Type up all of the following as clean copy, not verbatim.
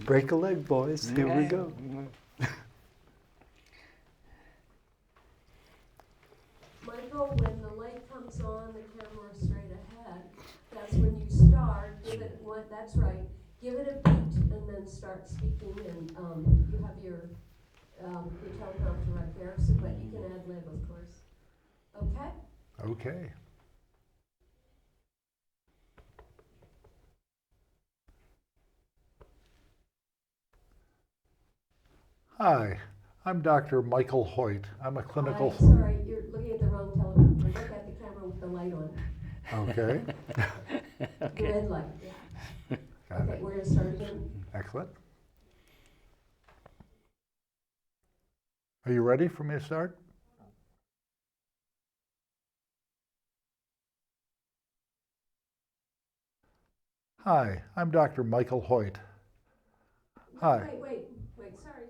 Break a leg, boys. Here we go. Michael, when the light comes on, the camera straight ahead, that's when you start. Give it one. That's right. Give it a beat and then start speaking. And you have your teleprompter right there, so but you can ad lib, of course. Okay. Okay. Hi, I'm Dr. Michael Hoyt. I'm a clinical... Hi, sorry, you're looking at the wrong teleprompter. Look at the camera with the light on. Okay. The red light, yeah. Got Okay, it. we're going to start again. Excellent. Are you ready for me to start? Hi, I'm Dr. Michael Hoyt. Hi. Wait, sorry.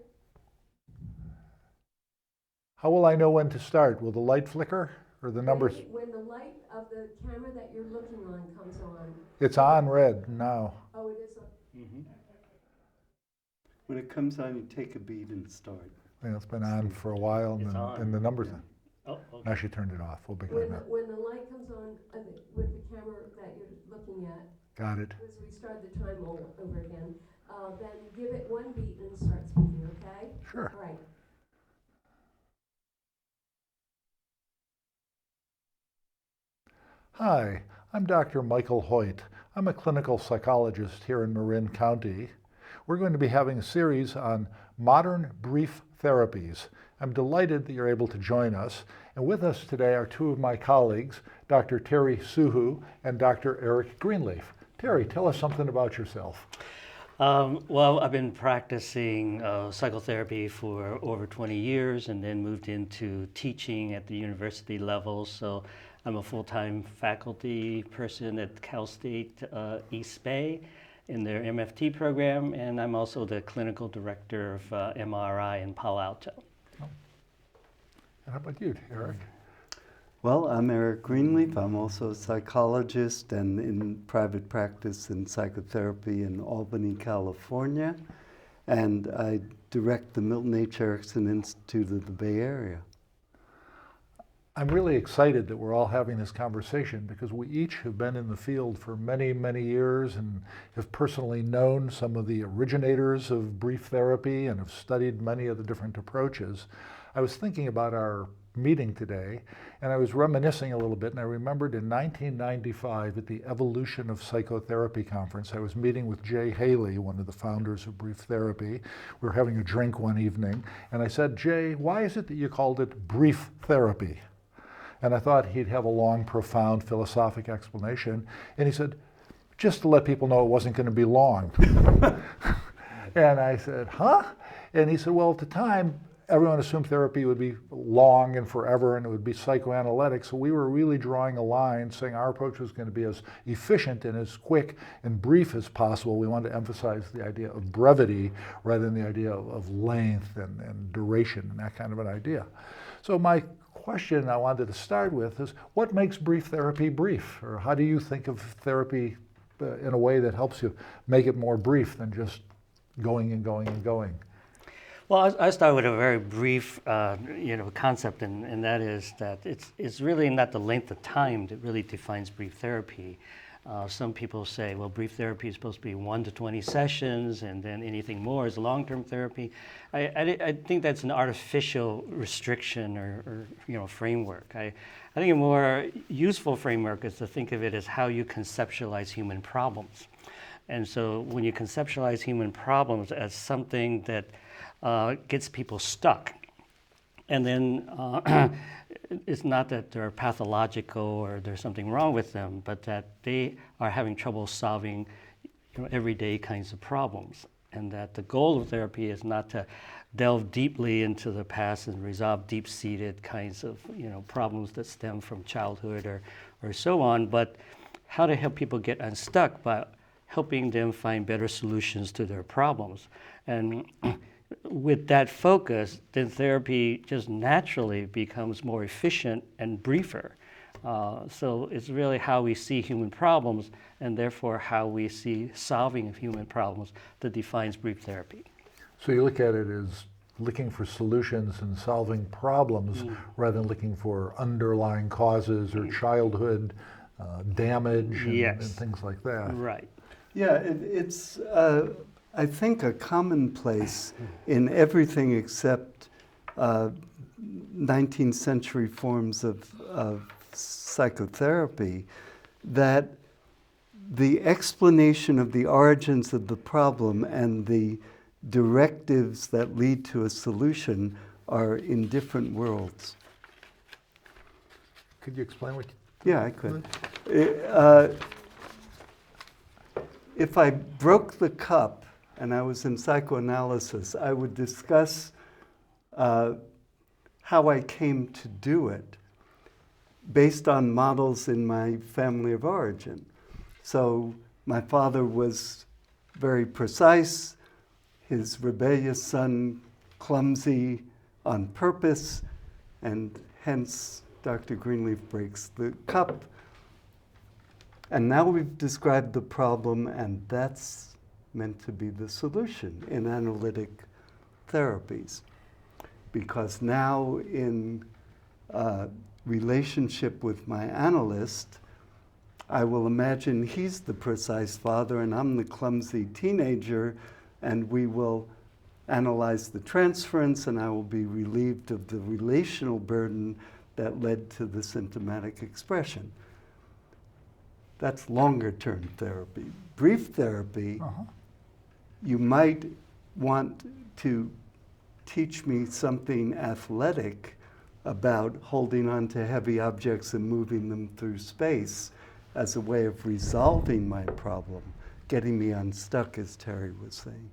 How will I know when to start? Will the light flicker or the numbers? When the light of the camera that you're looking on comes on. It's on red now. Oh, it is on. When it comes on, you take a beat and start. Yeah, it's been on for a while, and the numbers. Oh, okay. Now she turned it off. We'll begin now. When the light comes on with the camera that you're looking at, Got it. as we start the time all over again, then give it one beat and start speaking, okay? Sure. All right. Hi, I'm Dr. Michael Hoyt. I'm a clinical psychologist here in Marin County. We're going to be having a series on modern brief therapies. I'm delighted that you're able to join us. And with us today are two of my colleagues, Dr. Terry Suhu and Dr. Eric Greenleaf. Terry, tell us something about yourself. Well, I've been practicing psychotherapy for over 20 years and then moved into teaching at the university level. So I'm a full-time faculty person at Cal State East Bay in their MFT program, and I'm also the clinical director of MRI in Palo Alto. And how about you, Eric? Well, I'm Eric Greenleaf. I'm also a psychologist and in private practice in psychotherapy in Albany, California. And I direct the Milton H. Erickson Institute of the Bay Area. I'm really excited that we're all having this conversation because we each have been in the field for many, many years and have personally known some of the originators of brief therapy and have studied many of the different approaches. I was thinking about our meeting today and I was reminiscing a little bit, and I remembered in 1995 at the Evolution of Psychotherapy conference, I was meeting with Jay Haley, one of the founders of brief therapy. We were having a drink one evening and I said, Jay, why is it that you called it brief therapy? And I thought he'd have a long, profound philosophic explanation. And he said, just to let people know it wasn't going to be long. And I said, huh? And he said, well, at the time, everyone assumed therapy would be long and forever and it would be psychoanalytic. So we were really drawing a line saying our approach was going to be as efficient and as quick and brief as possible. We wanted to emphasize the idea of brevity rather than the idea of length and duration and that kind of an idea. So my question I wanted to start with is, what makes brief therapy brief? Or how do you think of therapy in a way that helps you make it more brief than just going and going and going? Well, I start with a very brief, concept, and that is that it's really not the length of time that really defines brief therapy. Some people say, well, brief therapy is supposed to be 1 to 20 sessions, and then anything more is long-term therapy. I think that's an artificial restriction or framework. I think a more useful framework is to think of it as how you conceptualize human problems. And so when you conceptualize human problems as something that gets people stuck, and then it's not that they're pathological or there's something wrong with them, but that they are having trouble solving everyday kinds of problems. And that the goal of therapy is not to delve deeply into the past and resolve deep-seated kinds of problems that stem from childhood or so on, but how to help people get unstuck by helping them find better solutions to their problems. And with that focus, then therapy just naturally becomes more efficient and briefer. So it's really how we see human problems, and therefore how we see solving of human problems that defines brief therapy. So you look at it as looking for solutions and solving problems rather than looking for underlying causes or childhood damage and, Yes. and things like that. Right. Yeah, it's, I think, a commonplace in everything except 19th century forms of psychotherapy, that the explanation of the origins of the problem and the directives that lead to a solution are in different worlds. Could you explain what? Yeah, I could. If I broke the cup and I was in psychoanalysis, I would discuss how I came to do it based on models in my family of origin. So my father was very precise, his rebellious son clumsy on purpose, and hence Dr. Greenleaf breaks the cup. And now we've described the problem, and that's meant to be the solution in analytic therapies. Because now in relationship with my analyst, I will imagine he's the precise father and I'm the clumsy teenager, and we will analyze the transference, and I will be relieved of the relational burden that led to the symptomatic expression. That's longer-term therapy. Brief therapy, you might want to teach me something athletic about holding on to heavy objects and moving them through space as a way of resolving my problem, getting me unstuck, as Terry was saying.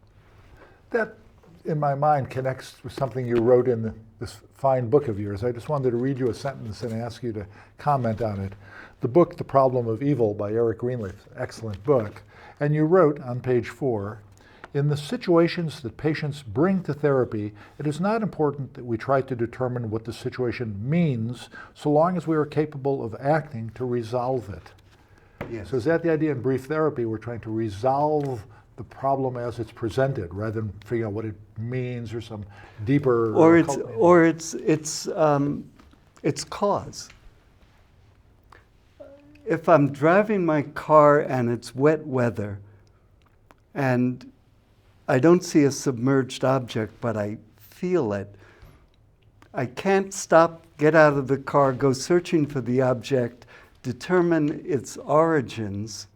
That, in my mind, connects with something you wrote in this fine book of yours. I just wanted to read you a sentence and ask you to comment on it. The book, The Problem of Evil by Eric Greenleaf, excellent book. And you wrote on page 4, in the situations that patients bring to therapy, it is not important that we try to determine what the situation means, so long as we are capable of acting to resolve it. Yes. So is that the idea in brief therapy? We're trying to resolve the problem as it's presented, rather than figure out what it means or some deeper. Or it's cause. If I'm driving my car and it's wet weather, and I don't see a submerged object, but I feel it, I can't stop, get out of the car, go searching for the object, determine its origins,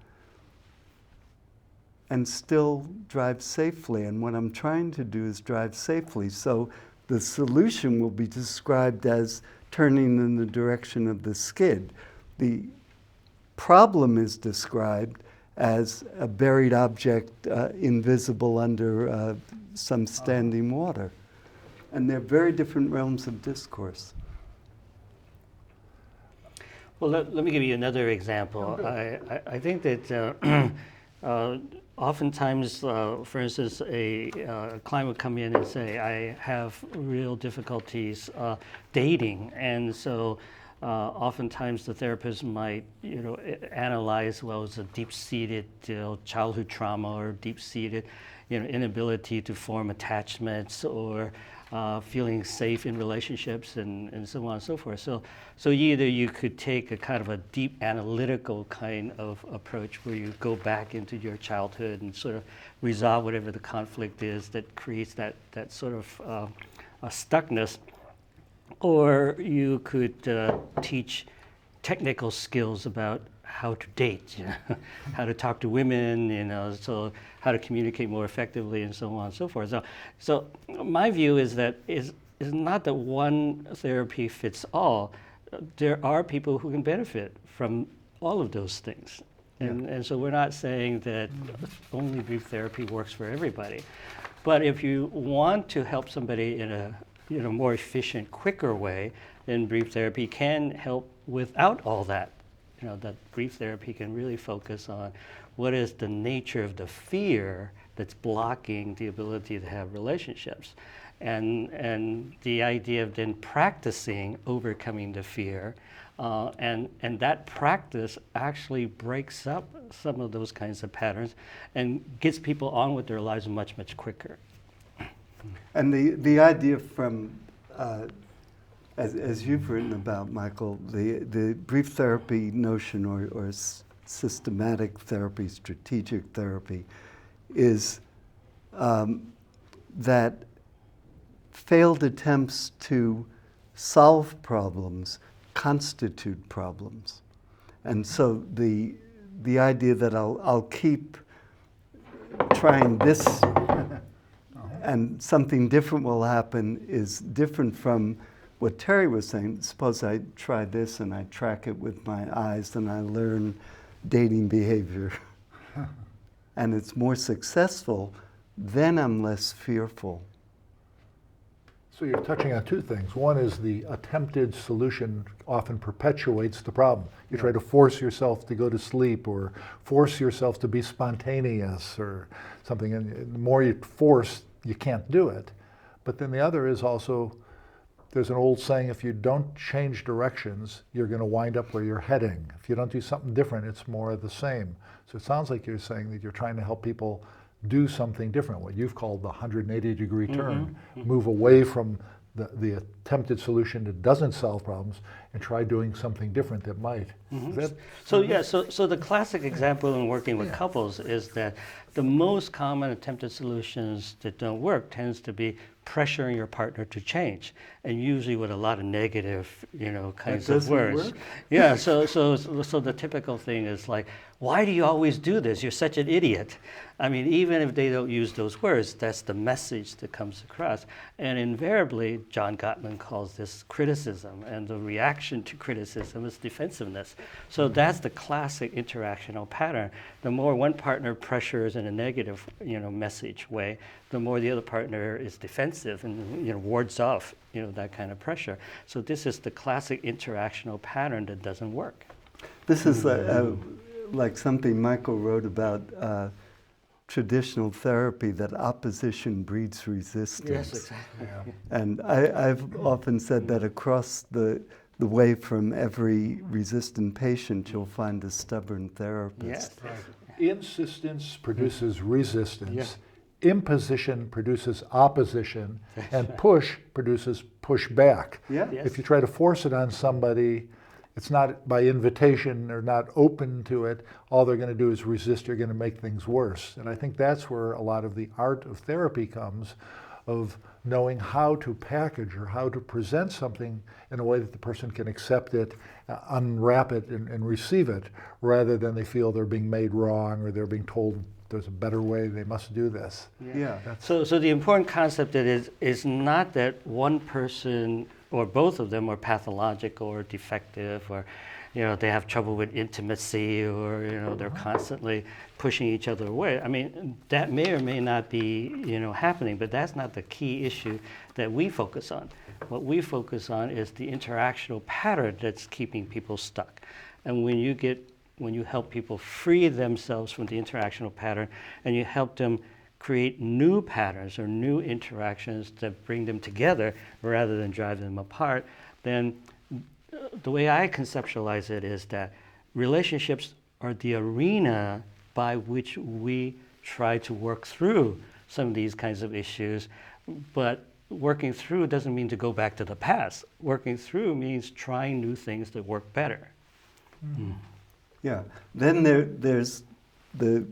and still drive safely. And what I'm trying to do is drive safely. So the solution will be described as turning in the direction of the skid. The problem is described as a buried object invisible under some standing water. And they're very different realms of discourse. Well, let me give you another example. I think that oftentimes, for instance, a client would come in and say, I have real difficulties dating, and so oftentimes the therapist might, analyze, well, it's a deep-seated childhood trauma or deep-seated, inability to form attachments or feeling safe in relationships and so on and so forth. So either you could take a kind of a deep analytical kind of approach where you go back into your childhood and sort of resolve whatever the conflict is that creates that sort of stuckness, or you could teach technical skills about how to date, how to talk to women, so how to communicate more effectively, and so on and so forth. So my view is that is not that one therapy fits all. There are people who can benefit from all of those things, and so we're not saying that only brief therapy works for everybody. But if you want to help somebody in a more efficient, quicker way, then brief therapy can help without all that. That brief therapy can really focus on what is the nature of the fear that's blocking the ability to have relationships. And the idea of then practicing overcoming the fear, and that practice actually breaks up some of those kinds of patterns and gets people on with their lives much, much quicker. And the idea from, as you've written about, Michael, the brief therapy notion or systematic therapy, strategic therapy, is that failed attempts to solve problems constitute problems. And so the idea that I'll keep trying this and something different will happen is different from what Terry was saying. Suppose I try this and I track it with my eyes and I learn dating behavior and it's more successful, then I'm less fearful. So you're touching on two things. One is the attempted solution often perpetuates the problem. You try to force yourself to go to sleep or force yourself to be spontaneous or something, and the more you force, you can't do it. But then the other is also, there's an old saying, if you don't change directions, you're going to wind up where you're heading. If you don't do something different, it's more of the same. So it sounds like you're saying that you're trying to help people do something different, what you've called the 180-degree turn, move away from the attempted solution that doesn't solve problems and try doing something different that might. Is that, So the classic example in working with couples is that the most common attempted solutions that don't work tends to be pressuring your partner to change, and usually with a lot of negative, kinds of words. Work? Yeah. So the typical thing is like, why do you always do this? You're such an idiot. I mean, even if they don't use those words, that's the message that comes across. And invariably, John Gottman calls this criticism, and the reaction to criticism is defensiveness. So that's the classic interactional pattern. The more one partner pressures in a negative, message way, the more the other partner is defensive and wards off, that kind of pressure. So this is the classic interactional pattern that doesn't work. This is like something Michael wrote about traditional therapy, that opposition breeds resistance. Yes, exactly. yeah. And I've often said that across the way from every resistant patient, you'll find a stubborn therapist. Yes. Insistence produces resistance. Imposition produces opposition, and push produces pushback. Yeah. Yes. If you try to force it on somebody, it's not by invitation or not open to it. All they're going to do is resist. You're going to make things worse. And I think that's where a lot of the art of therapy comes, of knowing how to package or how to present something in a way that the person can accept it, unwrap it, and receive it, rather than they feel they're being made wrong or they're being told there's a better way, they must do this. Yeah. So the important concept that is not that one person or both of them are pathological or defective, or they have trouble with intimacy, or they're constantly pushing each other away. I mean, that may or may not be happening, but that's not the key issue that we focus on. What we focus on is the interactional pattern that's keeping people stuck. And when you help people free themselves from the interactional pattern, and you help them create new patterns or new interactions that bring them together rather than drive them apart, then the way I conceptualize it is that relationships are the arena by which we try to work through some of these kinds of issues. But working through doesn't mean to go back to the past. Working through means trying new things that work better. Yeah. Then there's the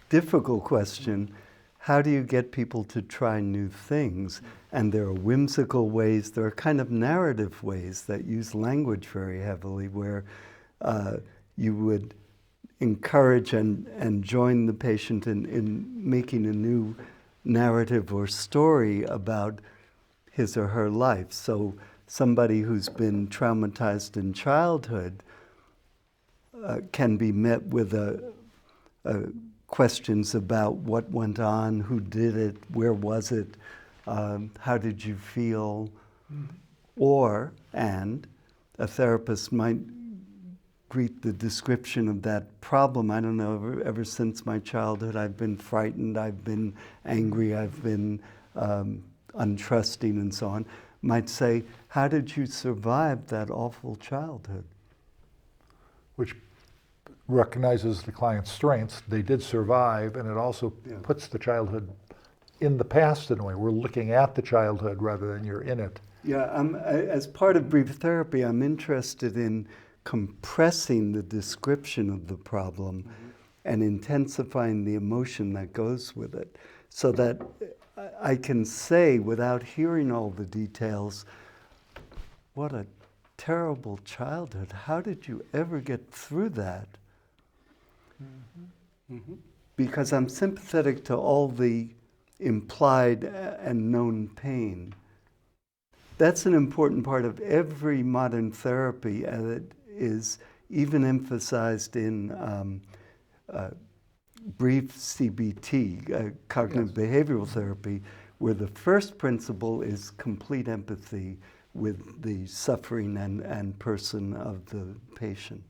difficult question, how do you get people to try new things? And there are whimsical ways, there are kind of narrative ways that use language very heavily, where you would encourage and join the patient in making a new narrative or story about his or her life. So somebody who's been traumatized in childhood can be met with questions about what went on, who did it, where was it, how did you feel? And a therapist might greet the description of that problem. I don't know, ever since my childhood, I've been frightened, I've been angry, I've been untrusting and so on, might say, how did you survive that awful childhood? Which recognizes the client's strengths. They did survive, and it also Yeah. puts the childhood in the past in a way. We're looking at the childhood rather than you're in it. Yeah, as part of brief therapy, I'm interested in compressing the description of the problem and intensifying the emotion that goes with it, so that I can say, without hearing all the details, what a terrible childhood. How did you ever get through that? Because I'm sympathetic to all the implied and known pain. That's an important part of every modern therapy, and it is even emphasized in brief CBT, cognitive behavioral therapy, where the first principle is complete empathy with the suffering and person of the patient.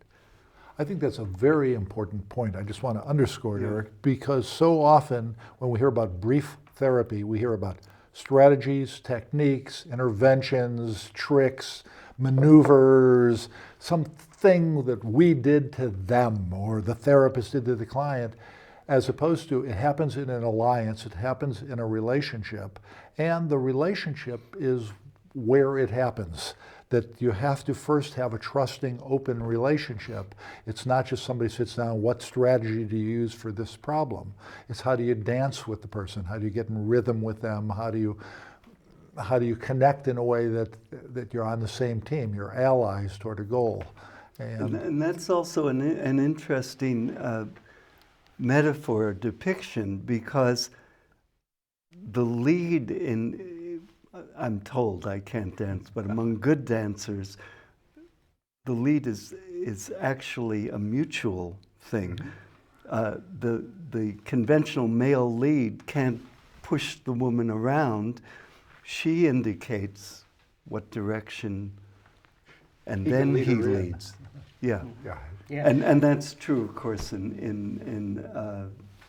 I think that's a very important point. I just want to underscore it, Yeah. Eric, because so often when we hear about brief therapy, we hear about strategies, techniques, interventions, tricks, maneuvers, something that we did to them or the therapist did to the client, as opposed to it happens in an alliance, it happens in a relationship, and the relationship is where it happens. That you have to first have a trusting, open relationship. It's not just somebody sits down, what strategy do you use for this problem? It's how do you dance with the person? How do you get in rhythm with them? How do you connect in a way that you're on the same team, you're allies toward a goal? And that's also an interesting metaphor or depiction, because the lead in, I'm told, I can't dance, but among good dancers, the lead is actually a mutual thing. The conventional male lead can't push the woman around. She indicates what direction, and then he leads. Yeah. Yeah. And that's true, of course, in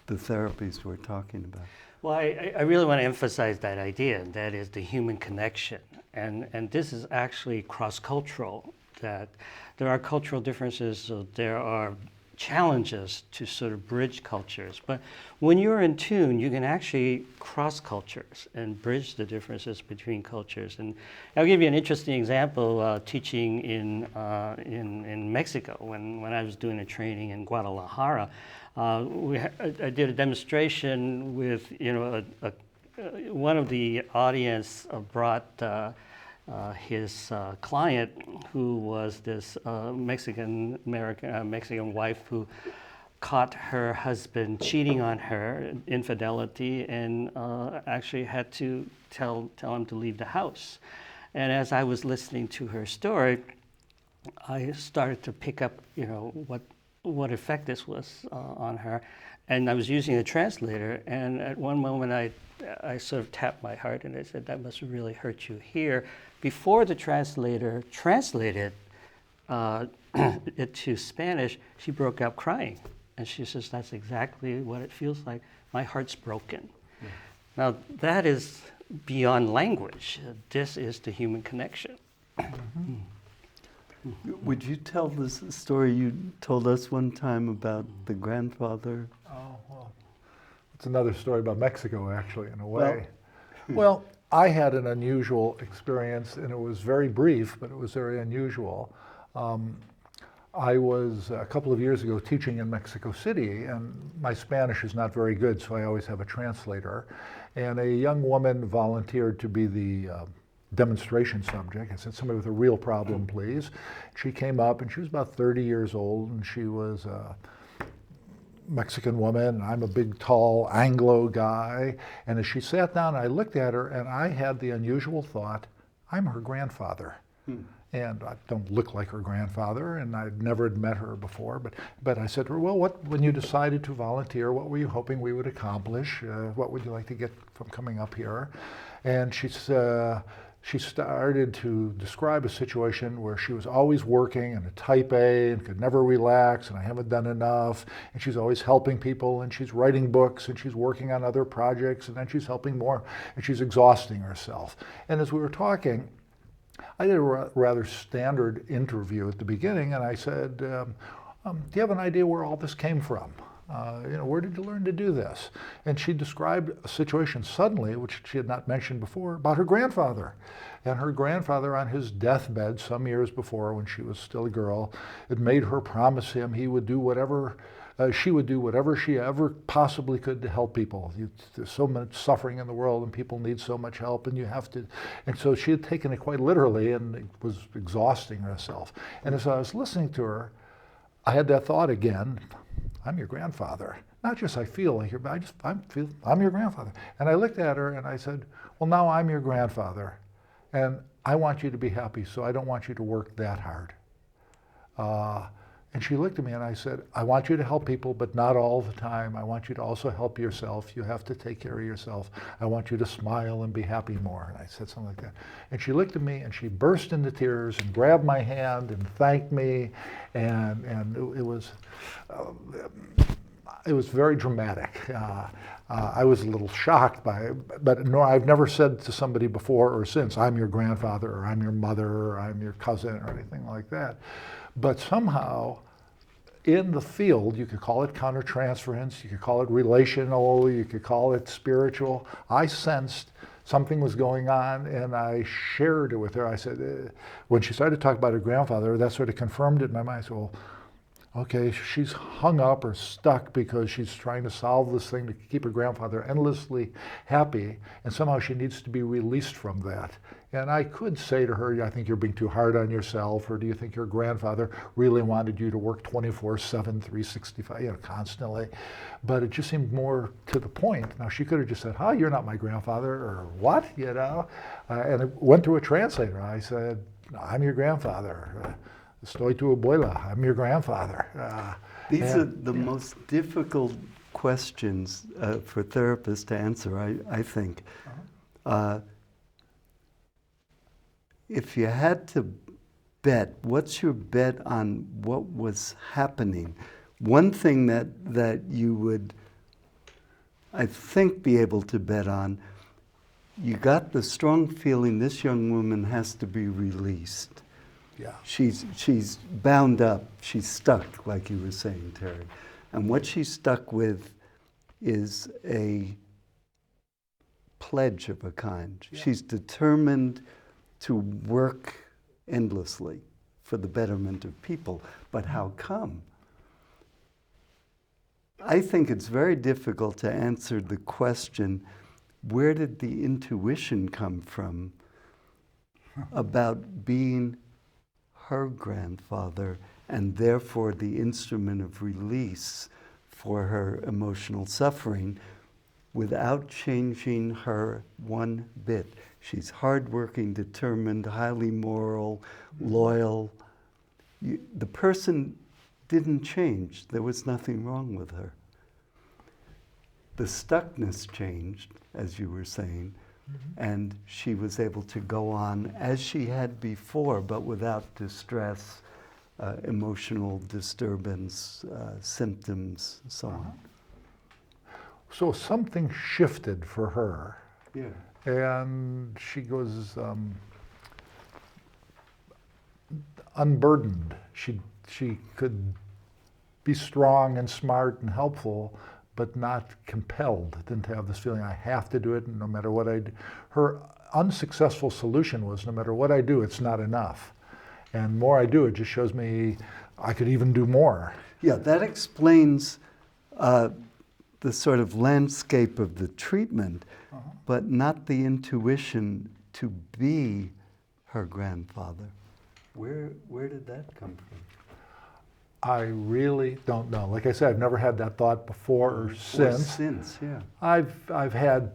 the therapies we're talking about. Well, I really want to emphasize that idea, and that is the human connection. And this is actually cross-cultural, that there are cultural differences, so there are challenges to sort of bridge cultures. But when you're in tune, you can actually cross cultures and bridge the differences between cultures. And I'll give you an interesting example, teaching in Mexico. When I was doing a training in Guadalajara, I did a demonstration with, one of the audience brought his client, who was this Mexican wife who caught her husband cheating on her, infidelity, and actually had to tell him to leave the house. And as I was listening to her story, I started to pick up, what effect this was on her. And I was using a translator, and at one moment I sort of tapped my heart and I said, that must really hurt you here. Before the translator translated it to Spanish, she broke out crying. And she says, that's exactly what it feels like. My heart's broken. Yeah. Now, that is beyond language. This is the human connection. Mm-hmm. Would you tell this story you told us one time about the grandfather? Oh, well, it's another story about Mexico, actually, in a way. Well, I had an unusual experience, and it was very brief, but it was very unusual. I was, a couple of years ago, teaching in Mexico City, and my Spanish is not very good, so I always have a translator. And a young woman volunteered to be the demonstration subject. I said, somebody with a real problem, please. She came up, and she was about 30 years old, and she was a Mexican woman, and I'm a big, tall Anglo guy. And as she sat down, I looked at her, and I had the unusual thought, I'm her grandfather. And I don't look like her grandfather, and I never had met her before. But I said to her, well, when you decided to volunteer, what were you hoping we would accomplish? What would you like to get from coming up here? And she started to describe a situation where she was always working and a type A and could never relax, and I haven't done enough, and she's always helping people, and she's writing books, and she's working on other projects, and then she's helping more, and she's exhausting herself. And as we were talking, I did a rather standard interview at the beginning, and I said, do you have an idea where all this came from? Where did you learn to do this? And she described a situation suddenly, which she had not mentioned before, about her grandfather. And her grandfather on his deathbed some years before, when she was still a girl, had made her promise him he would do whatever, she would do whatever she ever possibly could to help people. There's so much suffering in the world and people need so much help and you have to. And so she had taken it quite literally and it was exhausting herself. And as I was listening to her, I had that thought again. I'm your grandfather. Not just I feel like but I'm your grandfather. And I looked at her and I said, well, now I'm your grandfather and I want you to be happy, so I don't want you to work that hard. And she looked at me and I said, I want you to help people, but not all the time. I want you to also help yourself. You have to take care of yourself. I want you to smile and be happy more. And I said something like that. And she looked at me and she burst into tears and grabbed my hand and thanked me. And it was very dramatic. I was a little shocked by it, but no, I've never said to somebody before or since, I'm your grandfather, or I'm your mother, or I'm your cousin, or anything like that. But somehow, in the field, you could call it countertransference, you could call it relational, you could call it spiritual. I sensed something was going on, and I shared it with her. I said, when she started to talk about her grandfather, that sort of confirmed it in my mind. I said, well, okay, she's hung up or stuck because she's trying to solve this thing to keep her grandfather endlessly happy, and somehow she needs to be released from that. And I could say to her, I think you're being too hard on yourself, or do you think your grandfather really wanted you to work 24/7, 365, constantly? But it just seemed more to the point. Now, she could have just said, "Hi, you're not my grandfather," or what, and it went to a translator. I said, "I'm your grandfather. Estoy tu abuela. I'm your grandfather." These are the most difficult questions for therapists to answer, I think. If you had to bet, what's your bet on what was happening? One thing that you would, I think, be able to bet on, you got the strong feeling this young woman has to be released. Yeah. She's bound up, she's stuck, like you were saying, Terry. And what she's stuck with is a pledge of a kind. Yeah. She's determined to work endlessly for the betterment of people. But how come? I think it's very difficult to answer the question, where did the intuition come from about being her grandfather and therefore the instrument of release for her emotional suffering without changing her one bit. She's hardworking, determined, highly moral, loyal. The person didn't change. There was nothing wrong with her. The stuckness changed, as you were saying, and she was able to go on as she had before, but without distress, emotional disturbance, symptoms, so on. So something shifted for her. Yeah. And she goes unburdened. She could be strong and smart and helpful, but not compelled. Didn't have this feeling, I have to do it no matter what I do. Her unsuccessful solution was, no matter what I do, it's not enough. And the more I do, it just shows me I could even do more. Yeah, that explains the sort of landscape of the treatment, but not the intuition to be her grandfather. Where did that come from? I really don't know. Like I said, I've never had that thought before or since. Yeah. I've had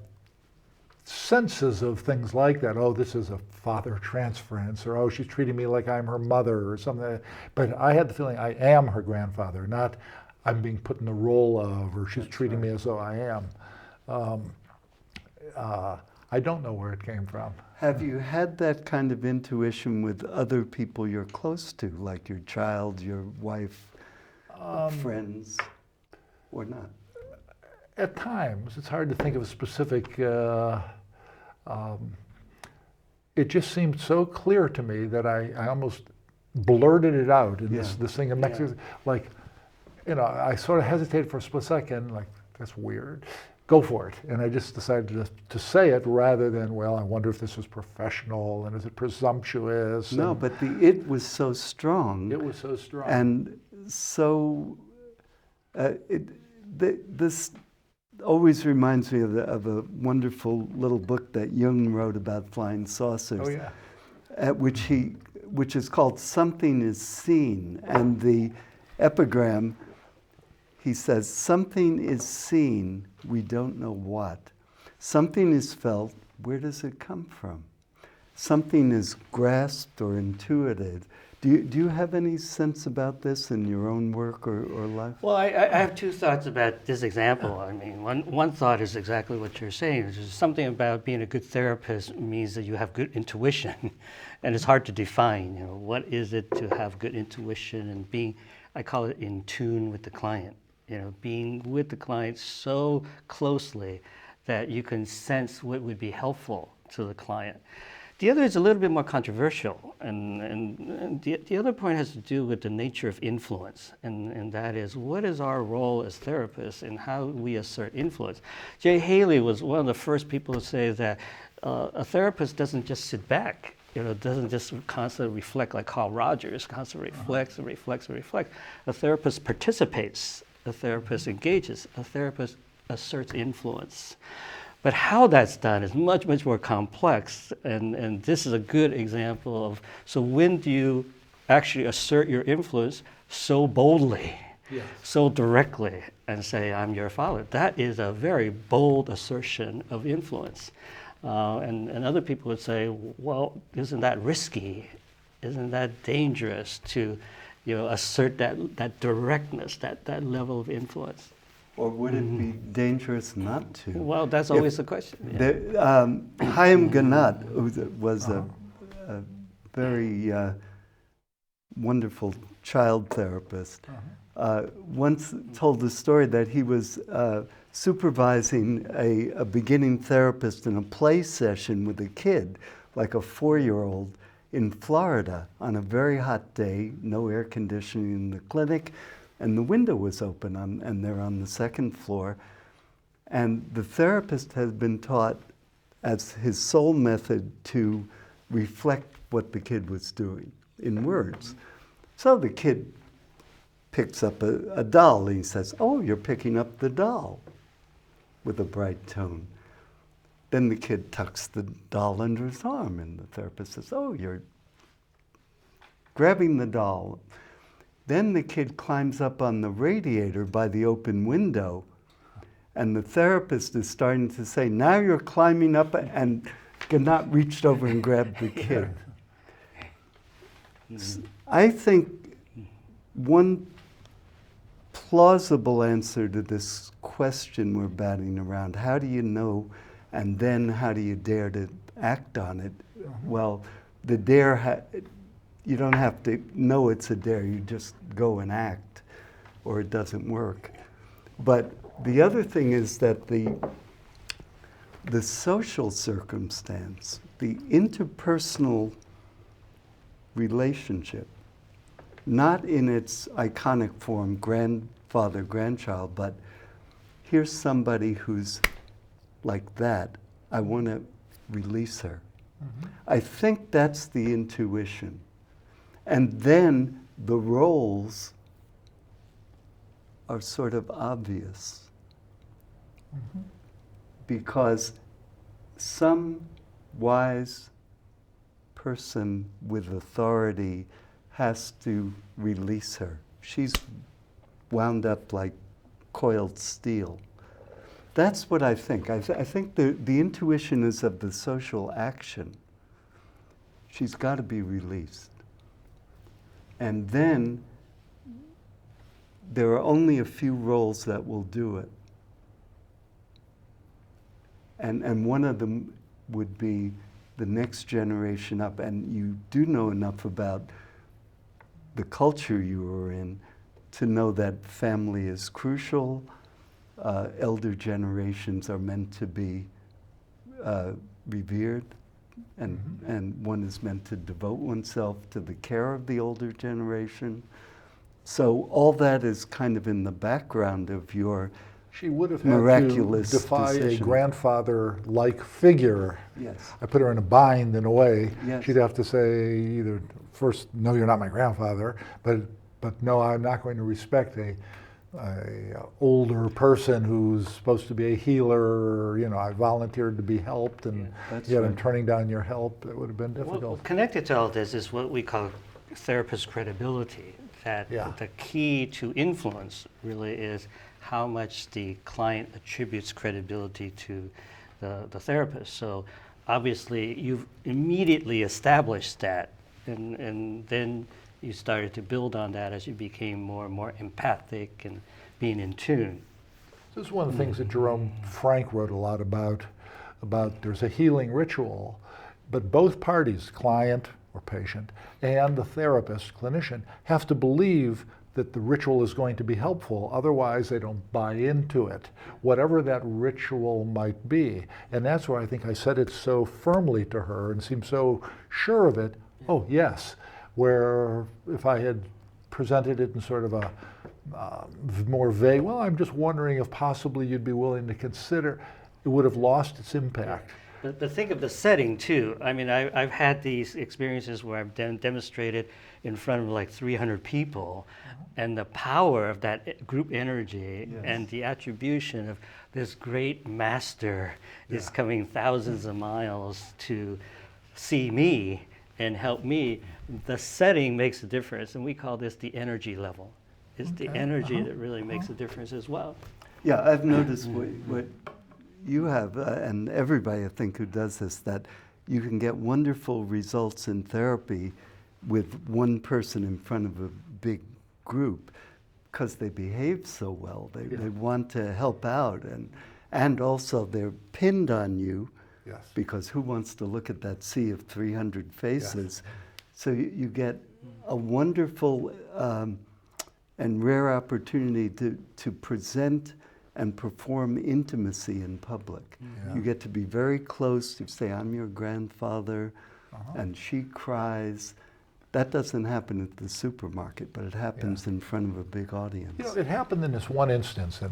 senses of things like that. Oh, this is a father transference, or oh, she's treating me like I'm her mother, or something. But I had the feeling I am her grandfather, not I'm being put in the role of, or she's treating me as though I am. I don't know where it came from. Have you had that kind of intuition with other people you're close to, like your child, your wife, friends, or not? At times, it's hard to think of a specific. It just seemed so clear to me that I almost blurted it out in this thing in Mexico. Like, I sort of hesitated for a split second, like, that's weird. Go for it. And I just decided to say it rather than, well, I wonder if this was professional and is it presumptuous? No, but the it was so strong. It was so strong. And so this always reminds me of a wonderful little book that Jung wrote about flying saucers. Oh, yeah. Which is called Something is Seen. And the epigram, he says, something is seen, we don't know what. Something is felt, where does it come from? Something is grasped or intuited. Do you have any sense about this in your own work or life? Well, I have two thoughts about this example. I mean, one thought is exactly what you're saying. There's something about being a good therapist means that you have good intuition, and it's hard to define. What is it to have good intuition and being, I call it in tune with the client. Being with the client so closely that you can sense what would be helpful to the client. The other is a little bit more controversial, and the other point has to do with the nature of influence, and that is, what is our role as therapists and how we assert influence? Jay Haley was one of the first people to say that a therapist doesn't just sit back, doesn't just constantly reflect like Carl Rogers, constantly reflects and reflects and reflects. A therapist participates, a therapist engages, a therapist asserts influence. But how that's done is much, much more complex, and this is a good example of, so when do you actually assert your influence so boldly, so directly, and say, I'm your father? That is a very bold assertion of influence. And other people would say, well, isn't that risky? Isn't that dangerous to assert that directness, that level of influence? Or would it be dangerous not to? Well, that's always the question. Chaim Ganat was a very wonderful child therapist. Once told the story that he was supervising a beginning therapist in a play session with a kid, like a 4-year-old, in Florida on a very hot day, no air conditioning in the clinic, and the window was open, and they're on the second floor. And the therapist has been taught as his sole method to reflect what the kid was doing in words. So the kid picks up a doll, and he says, oh, you're picking up the doll, with a bright tone. Then the kid tucks the doll under his arm, and the therapist says, oh, you're grabbing the doll. Then the kid climbs up on the radiator by the open window, and the therapist is starting to say, now you're climbing up, and Ganat reached over and grabbed the kid. I think one plausible answer to this question we're batting around, how do you know, and then how do you dare to act on it? Well, the dare, you don't have to know it's a dare, you just go and act, or it doesn't work. But the other thing is that the social circumstance, the interpersonal relationship, not in its iconic form, grandfather, grandchild, but here's somebody who's like that, I want to release her. I think that's the intuition. And then the roles are sort of obvious. Because some wise person with authority has to release her. She's wound up like coiled steel. That's what I think. I think the intuition is of the social action. She's got to be released. And then there are only a few roles that will do it. And one of them would be the next generation up, and you do know enough about the culture you were in to know that family is crucial. Elder generations are meant to be revered, and one is meant to devote oneself to the care of the older generation. So all that is kind of in the background of your She would have had miraculous to defy decision. a grandfather-like figure. Yes. I put her in a bind in a way. Yes. She'd have to say either first, no, you're not my grandfather, but no, I'm not going to respect a older person who's supposed to be a healer. Or, you know, I volunteered to be helped, and That's yet I'm right. turning down your help. It would have been difficult. Well, connected to all this is what we call therapist credibility, that Yeah. the key to influence really is how much the client attributes credibility to the therapist. So obviously you've immediately established that, and then you started to build on that as you became more and more empathic and being in tune. This is one of the things that Jerome Frank wrote a lot about there's a healing ritual, but both parties, client or patient, and the therapist, clinician, have to believe that the ritual is going to be helpful. Otherwise, they don't buy into it, whatever that ritual might be. And that's why I think I said it so firmly to her and seemed so sure of it. Oh, yes. Where if I had presented it in sort of a more vague, well, I'm just wondering if possibly you'd be willing to consider, it would have lost its impact. But think of the setting too. I mean, I've had these experiences where I've demonstrated in front of like 300 people, and the power of that group energy and the attribution of this great master is coming thousands of miles to see me and help me. The setting makes a difference, and we call this the energy level. It's the energy that really makes a difference as well. Yeah, I've noticed what you have, and everybody I think who does this, that you can get wonderful results in therapy with one person in front of a big group because they behave so well. They want to help out, and also they're pinned on you. Yes. Because who wants to look at that sea of 300 faces? So you get a wonderful and rare opportunity to present and perform intimacy in public. You get to be very close. You say, I'm your grandfather, and she cries. That doesn't happen at the supermarket, but it happens in front of a big audience. You know, it happened in this one instance, and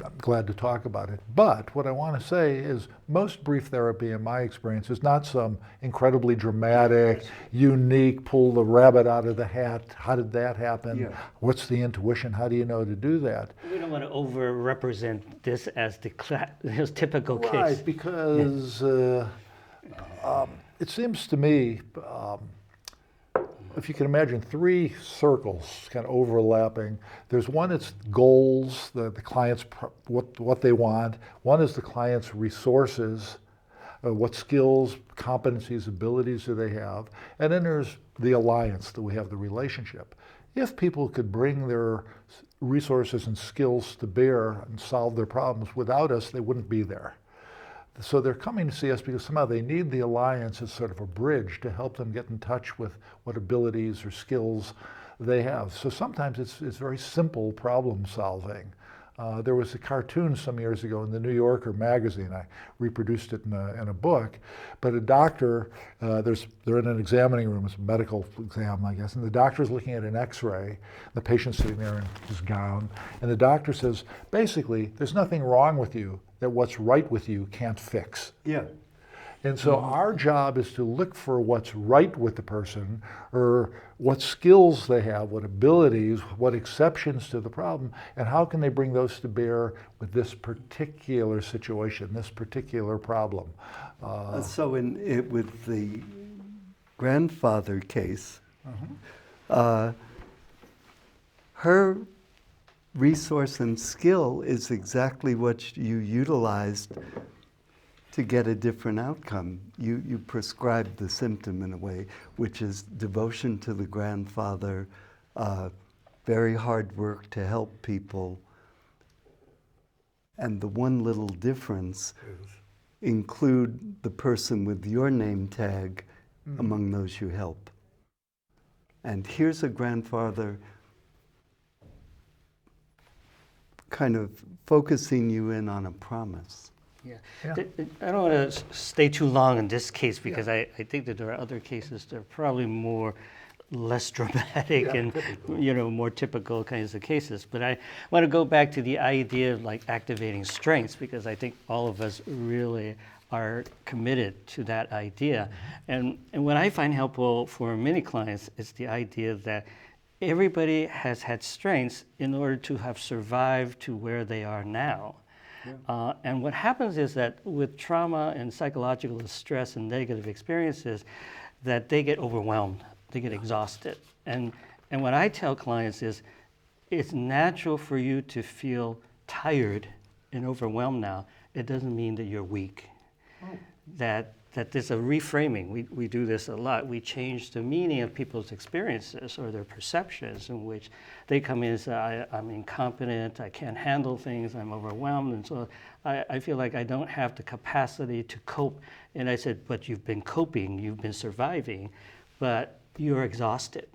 I'm glad to talk about it. But what I want to say is most brief therapy, in my experience, is not some incredibly dramatic, unique, pull the rabbit out of the hat. How did that happen? Yeah. What's the intuition? How do you know to do that? We don't want to over-represent this as the this typical case. Right, because it seems to me, if you can imagine three circles kind of overlapping, there's one that's goals, the client's, what they want. One is the client's resources, what skills, competencies, abilities do they have. And then there's the alliance, that we have the relationship. If people could bring their resources and skills to bear and solve their problems without us, they wouldn't be there. So they're coming to see us because somehow they need the alliance as sort of a bridge to help them get in touch with what abilities or skills they have. So sometimes it's very simple problem solving. There was a cartoon some years ago in the New Yorker magazine. I reproduced it in a book. But a doctor, they're in an examining room, it's a medical exam, I guess, and the doctor's looking at an x-ray. The patient's sitting there in his gown, and the doctor says, basically, there's nothing wrong with you that what's right with you can't fix. Yeah. And so our job is to look for what's right with the person, or what skills they have, what abilities, what exceptions to the problem, and how can they bring those to bear with this particular situation, this particular problem. So with the grandfather case, her resource and skill is exactly what you utilized to get a different outcome. You prescribe the symptom in a way, which is devotion to the grandfather, very hard work to help people. And the one little difference include the person with your name tag among those you help. And here's a grandfather kind of focusing you in on a promise. Yeah. Yeah. I don't want to stay too long in this case because I think that there are other cases that are probably less dramatic and more typical kinds of cases. But I want to go back to the idea of like activating strengths, because I think all of us really are committed to that idea. And what I find helpful for many clients is the idea that everybody has had strengths in order to have survived to where they are now. And what happens is that with trauma and psychological stress and negative experiences, that they get overwhelmed, they get exhausted. And what I tell clients is, it's natural for you to feel tired and overwhelmed now. It doesn't mean that you're weak. That there's a reframing. We do this a lot. We change the meaning of people's experiences or their perceptions, in which they come in and say, I'm incompetent, I can't handle things, I'm overwhelmed, and so I feel like I don't have the capacity to cope. And I said, but you've been coping, you've been surviving, but you're exhausted.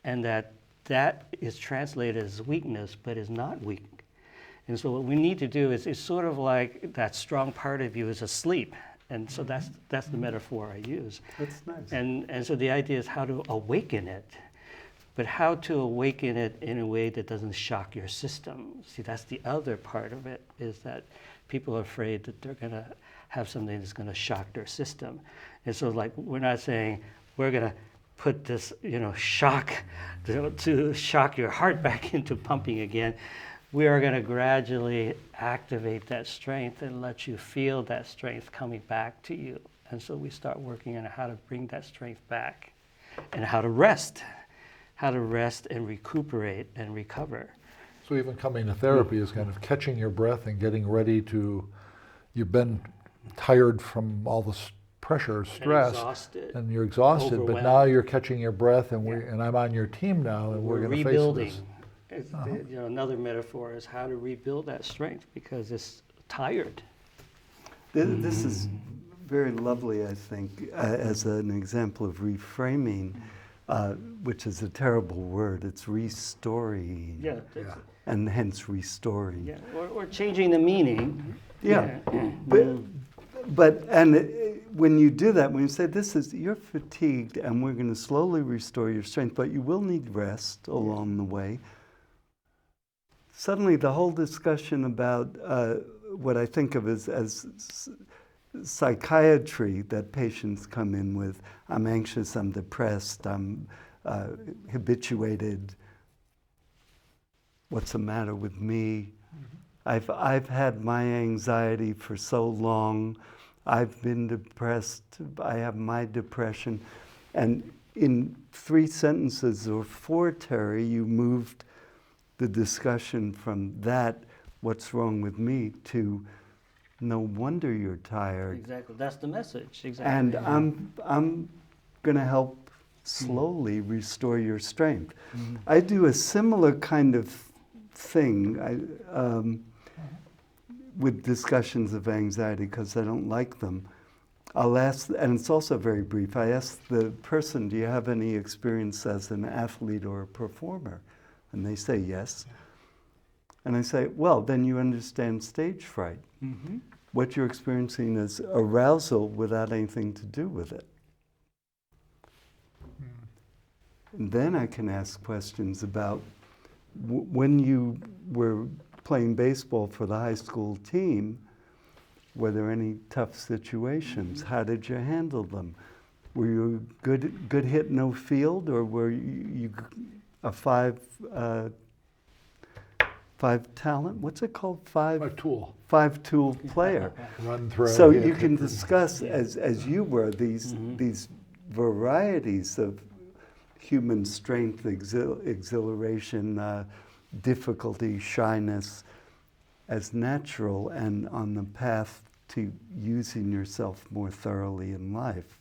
And that is translated as weakness, but is not weak. And so what we need to do is, it's sort of like that strong part of you is asleep. And so that's the metaphor I use. That's nice. And so the idea is how to awaken it, but how to awaken it in a way that doesn't shock your system. See, that's the other part of it, is that people are afraid that they're going to have something that's going to shock their system. And so, like, we're not saying we're going to put this, shock to shock your heart back into pumping again. We are going to gradually activate that strength and let you feel that strength coming back to you. And so we start working on how to bring that strength back, and how to rest and recuperate and recover. So even coming to therapy is kind of catching your breath and getting ready to, you've been tired from all the pressure, stress, and you're exhausted, but now you're catching your breath, and I'm on your team now, and we're going to face this. It's, another metaphor is how to rebuild that strength, because it's tired. This is very lovely, I think, as an example of reframing, which is a terrible word. It's restoring. Yeah. And hence restoring. Yeah. Or changing the meaning. Yeah. When you do that, when you say you're fatigued and we're going to slowly restore your strength, but you will need rest along the way. Suddenly the whole discussion about what I think of as psychiatry that patients come in with, I'm anxious, I'm depressed, I'm habituated, what's the matter with me? I've had my anxiety for so long, I've been depressed, I have my depression. And in 3 sentences or 4, Terry, you moved the discussion from that, what's wrong with me, to no wonder you're tired. Exactly, that's the message. Exactly. And I'm going to help slowly restore your strength. I do a similar kind of thing with discussions of anxiety, because I don't like them. I'll ask, and it's also very brief, I ask the person, do you have any experience as an athlete or a performer? And they say yes. And I say, well, then you understand stage fright. What you're experiencing is arousal without anything to do with it. And then I can ask questions about when you were playing baseball for the high school team, were there any tough situations? How did you handle them? Were you good hit, no field, or were you a five talent? What's it called? Five tool player. Run, throw. So you can discuss, as you were, these varieties of human strength, exhilaration, difficulty, shyness, as natural and on the path to using yourself more thoroughly in life.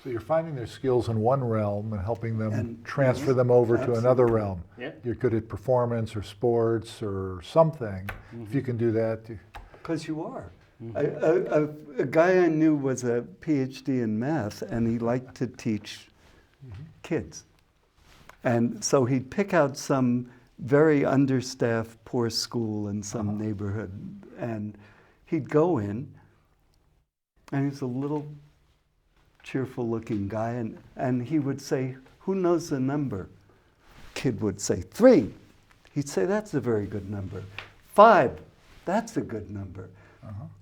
So you're finding their skills in one realm and helping them transfer them over to another realm. Yeah. You're good at performance or sports or something. If you can do that. Because you are. A guy I knew was a PhD in math, and he liked to teach kids. And so he'd pick out some very understaffed, poor school in some neighborhood, and he'd go in, and he's a little cheerful-looking guy, and he would say, "Who knows the number?" Kid would say, 3. He'd say, "That's a very good number." 5, that's a good number.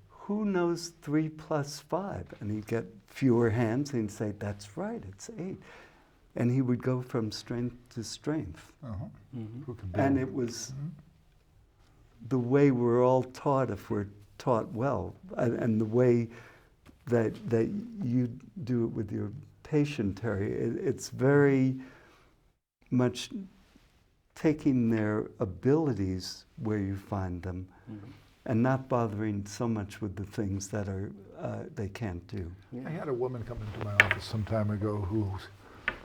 Who knows 3 plus 5? And he'd get fewer hands, and he'd say, "That's right, it's 8." And he would go from strength to strength. Who can be- And it was the way we're all taught if we're taught well, and the way that you do it with your patient, Terry. It's very much taking their abilities where you find them, and not bothering so much with the things that are they can't do. I had a woman come into my office some time ago whose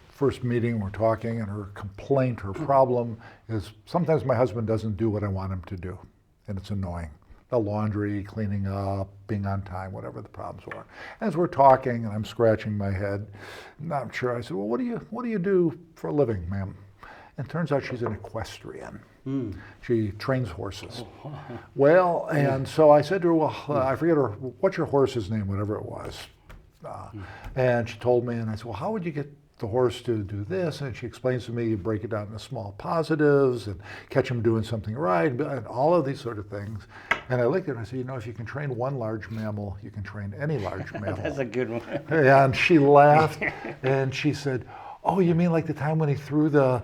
first meeting we're talking, and her complaint, her problem is sometimes my husband doesn't do what I want him to do, and it's annoying. The laundry, cleaning up, being on time, whatever the problems were. As we're talking, and I'm scratching my head, not sure. I said, "Well, what do you do for a living, ma'am?" And it turns out she's an equestrian. She trains horses. Well, and so I said to her, "Well, I forget her, what's your horse's name?" Whatever it was. And she told me, and I said, "Well, how would you get the horse to do this?" And she explains to me, you break it down into small positives and catch him doing something right, and all of these sort of things. And I looked at her and I said, "You know, if you can train one large mammal, you can train any large mammal." That's a good one. And she laughed, and she said, "Oh, you mean like the time when he threw the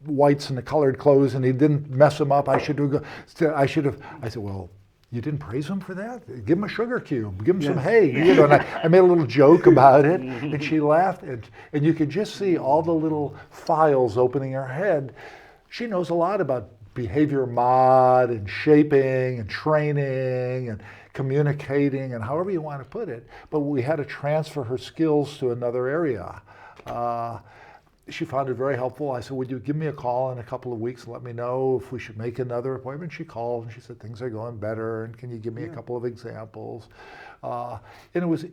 whites and the colored clothes and he didn't mess them up? I should have." I said, "Well, you didn't praise him for that? Give him a sugar cube, give him some hay." You know, and I made a little joke about it, and she laughed, and you could just see all the little files opening her head. She knows a lot about behavior mod and shaping and training and communicating and however you want to put it, but we had to transfer her skills to another area. She found it very helpful. I said, "Would you give me a call in a couple of weeks and let me know if we should make another appointment?" She called and she said, "Things are going better, and can you give me a couple of examples?" And it was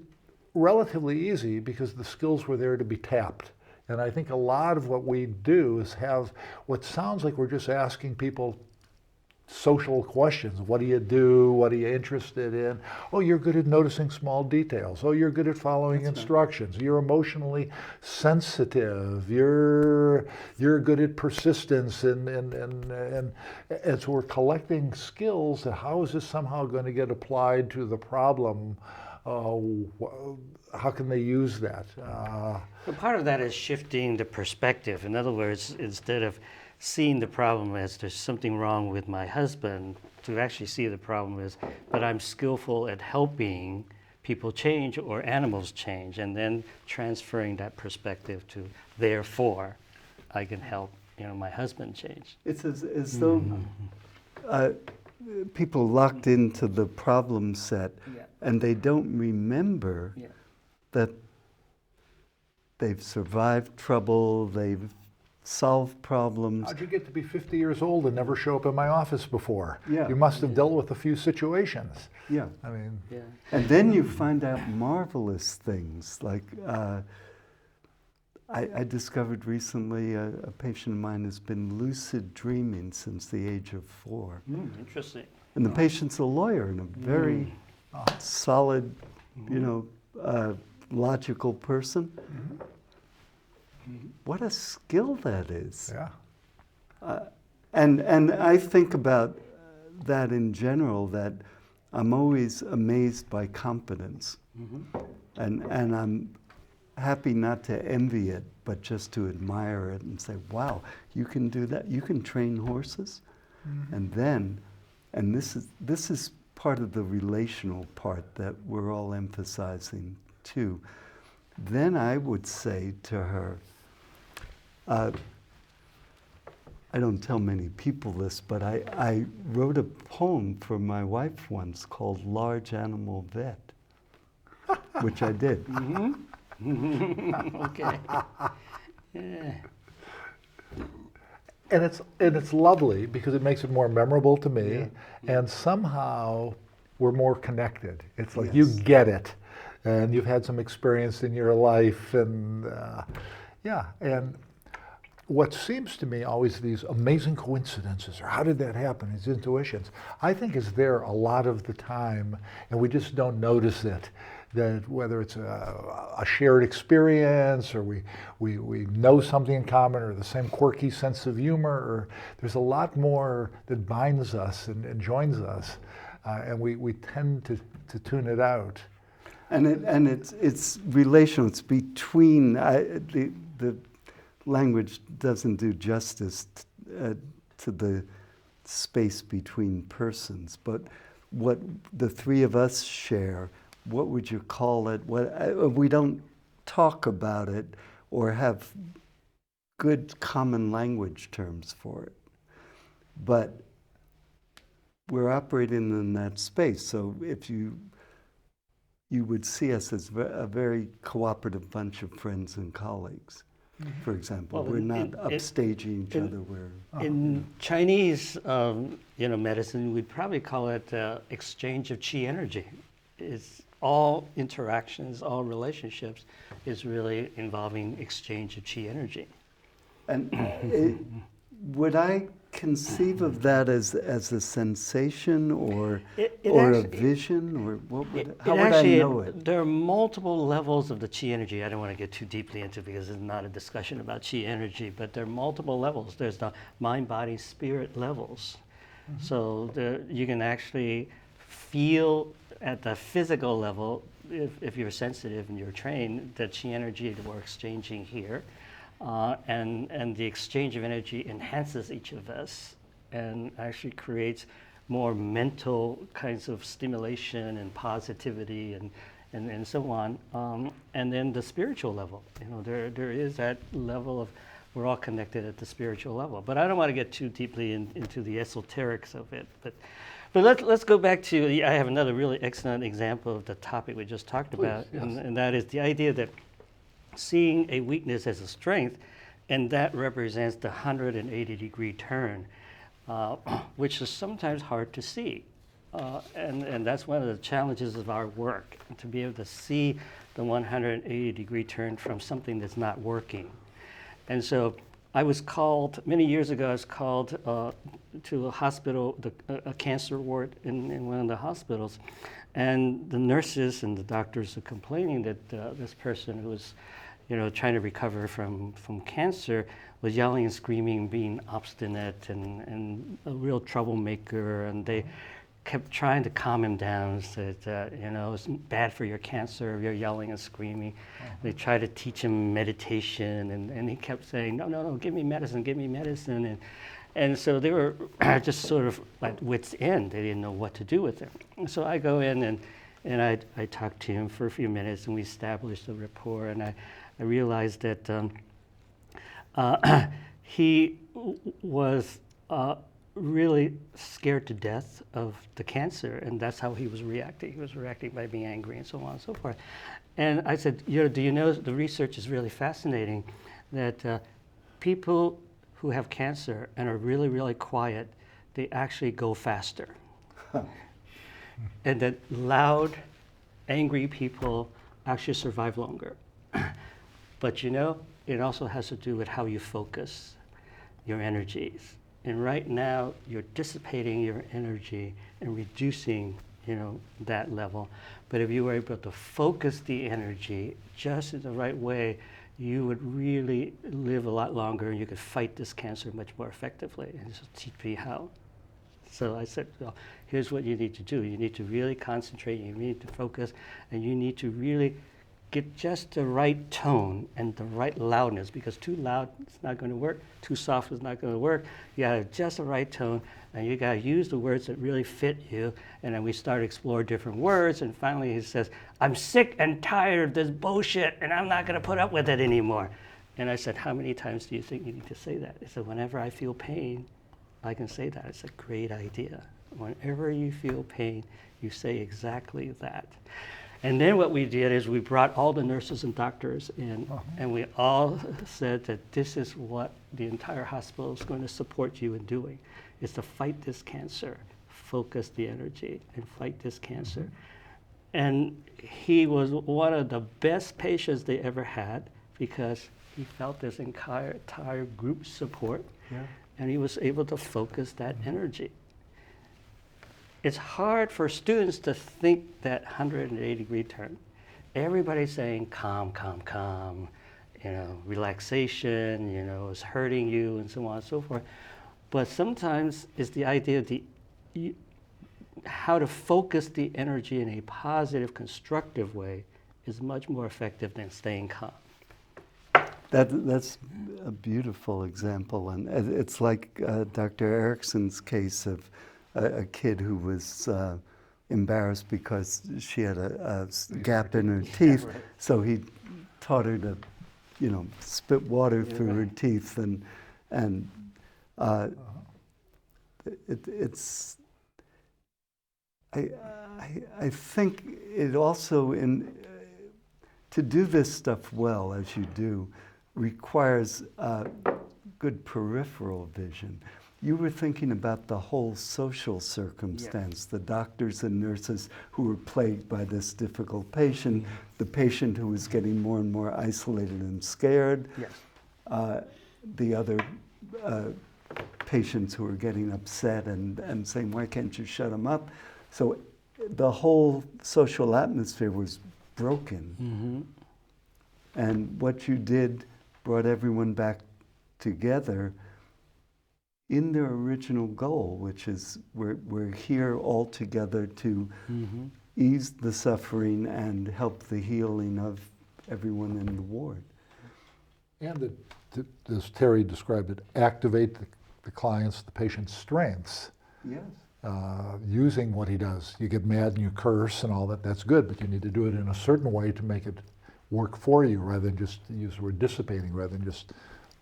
relatively easy because the skills were there to be tapped. And I think a lot of what we do is have what sounds like we're just asking people social questions. What do you do? What are you interested in? Oh, you're good at noticing small details. Oh, you're good at following instructions. You're emotionally sensitive. You're good at persistence, and so we're collecting skills. That how is this somehow going to get applied to the problem? How can they use that? Well, part of that is shifting the perspective. In other words, instead of seeing the problem as there's something wrong with my husband, to actually see the problem as, but I'm skillful at helping people change or animals change, and then transferring that perspective to, therefore, I can help my husband change. It's as though people locked into the problem set, and they don't remember that they've survived trouble, they've solved problems. How'd you get to be 50 years old and never show up in my office before? Yeah. You must have dealt with a few situations. Yeah. I mean, And then you find out marvelous things. Like I discovered recently a patient of mine has been lucid dreaming since the age of 4. Interesting. And the patient's a lawyer and a very solid, logical person. What a skill that is. yeah. And I think about that in general, that I'm always amazed by competence. And I'm happy not to envy it, but just to admire it and say, wow, you can do that? You can train horses? And then, and this is part of the relational part that we're all emphasizing too. Then I would say to her, I don't tell many people this, but I wrote a poem for my wife once called Large Animal Vet, which I did. Okay. Yeah. And it's lovely because it makes it more memorable to me, Yeah. and somehow we're more connected. It's like you Yes. get it, and you've had some experience in your life, and yeah. And what seems to me always these amazing coincidences, or how did that happen? These intuitions, I think is there a lot of the time, and we just don't notice it. That whether it's a shared experience, or we know something in common, or the same quirky sense of humor, or there's a lot more that binds us and joins us, and we tend to tune it out. And it's relational. It's between the language doesn't do justice to the space between persons, but what the three of us share, what would you call it? We don't talk about it or have good common language terms for it, but we're operating in that space. So if you would see us as a very cooperative bunch of friends and colleagues. For example, Well, we're not upstaging each other. In Chinese, medicine, we'd probably call it exchange of qi energy. It's all interactions, all relationships is really involving exchange of qi energy. And would I conceive of that as a sensation or a vision, or how would I know it? There are multiple levels of the qi energy. I don't want to get too deeply into it because it's not a discussion about qi energy, but there are multiple levels. There's the mind, body, spirit levels. Mm-hmm. So you can actually feel at the physical level, if you're sensitive and you're trained, that qi energy that we're exchanging here. And the exchange of energy enhances each of us and actually creates more mental kinds of stimulation and positivity and so on. And then the spiritual level, there is that level of, we're all connected at the spiritual level. But I don't want to get too deeply into the esoterics of it. But let's go back to, I have another really excellent example of the topic we just talked about, yes. and that is the idea that seeing a weakness as a strength, and that represents the 180-degree turn, which is sometimes hard to see. And that's one of the challenges of our work, to be able to see the 180-degree turn from something that's not working. And so I was called, many years ago, I was called to a hospital, a cancer ward in one of the hospitals. And the nurses and the doctors are complaining that this person who was trying to recover from cancer was yelling and screaming, being obstinate and a real troublemaker. And they kept trying to calm him down, said, it's bad for your cancer if you're yelling and screaming. They tried to teach him meditation, and he kept saying, no, give me medicine. And so they were just sort of at wit's end. They didn't know what to do with him. And so I go in and I talked to him for a few minutes, and we established a rapport, and I realized that he was really scared to death of the cancer, and that's how he was reacting. He was reacting by being angry and so on and so forth. And I said, do you know, the research is really fascinating, that people who have cancer and are really, really quiet, they actually go faster. And that loud, angry people actually survive longer. But it also has to do with how you focus your energies. And right now, you're dissipating your energy and reducing, that level. But if you were able to focus the energy just in the right way, you would really live a lot longer, and you could fight this cancer much more effectively. And just teach me how. So I said, well, here's what you need to do. You need to really concentrate, you need to focus, and you need to really get just the right tone and the right loudness, because too loud is not going to work, too soft is not going to work. You got to have just the right tone, and you got to use the words that really fit you. And then we start to explore different words, and finally he says, I'm sick and tired of this bullshit, and I'm not going to put up with it anymore. And I said, how many times do you think you need to say that? He said, whenever I feel pain, I can say that. It's a great idea. Whenever you feel pain, you say exactly that. And then what we did is we brought all the nurses and doctors in, and we all said that this is what the entire hospital is going to support you in doing, is to fight this cancer, focus the energy, and fight this cancer. And he was one of the best patients they ever had because he felt this entire group support, and he was able to focus that energy. It's hard for students to think that 180-degree turn. Everybody's saying calm, calm, calm, relaxation, is hurting you, and so on and so forth. But sometimes it's the idea of how to focus the energy in a positive, constructive way is much more effective than staying calm. That's a beautiful example, and it's like Dr. Erickson's case of a kid who was embarrassed because she had a gap in her teeth, right. so he taught her to, spit water through her teeth, and it's. I think it also to do this stuff well as you do requires good peripheral vision. You were thinking about the whole social circumstance, the doctors and nurses who were plagued by this difficult patient, the patient who was getting more and more isolated and scared, the other patients who were getting upset and saying, why can't you shut them up? So the whole social atmosphere was broken. And what you did brought everyone back together in their original goal, which is we're here all together to ease the suffering and help the healing of everyone in the ward. And as Terry described it, activate the client's, the patient's strengths. Yes. Using what he does. You get mad and you curse and all that, that's good, but you need to do it in a certain way to make it work for you rather than just use the word dissipating, rather than just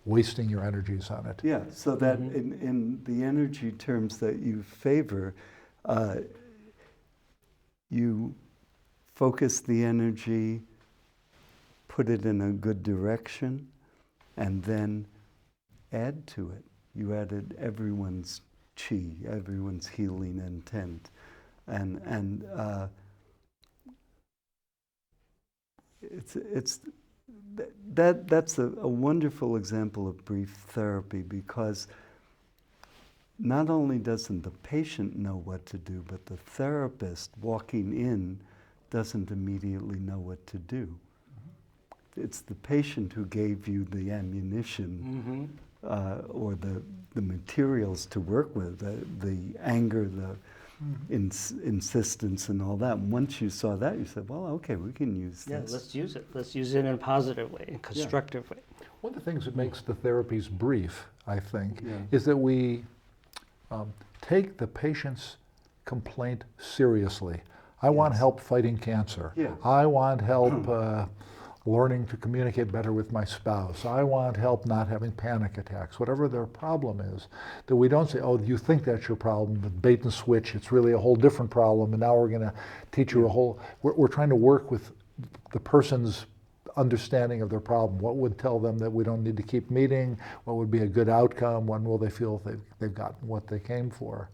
wasting your energies on it. Yeah, so that in the energy terms that you favor, you focus the energy, put it in a good direction, and then add to it. You added everyone's chi, everyone's healing intent, and that's a wonderful example of brief therapy, because not only doesn't the patient know what to do, but the therapist walking in doesn't immediately know what to do. It's the patient who gave you the ammunition or the materials to work with, the anger, the insistence and all that. And once you saw that, you said, well, okay, we can use this. Yeah, let's use it. Let's use it in a positive way, a constructive way. One of the things that makes the therapies brief, I think, is that we take the patient's complaint seriously. I want help fighting cancer. I want help learning to communicate better with my spouse. I want help not having panic attacks, whatever their problem is. That we don't say, oh, you think that's your problem, but bait and switch, it's really a whole different problem, and now we're going to teach you a whole... We're trying to work with the person's understanding of their problem. What would tell them that we don't need to keep meeting? What would be a good outcome? When will they feel they've gotten what they came for?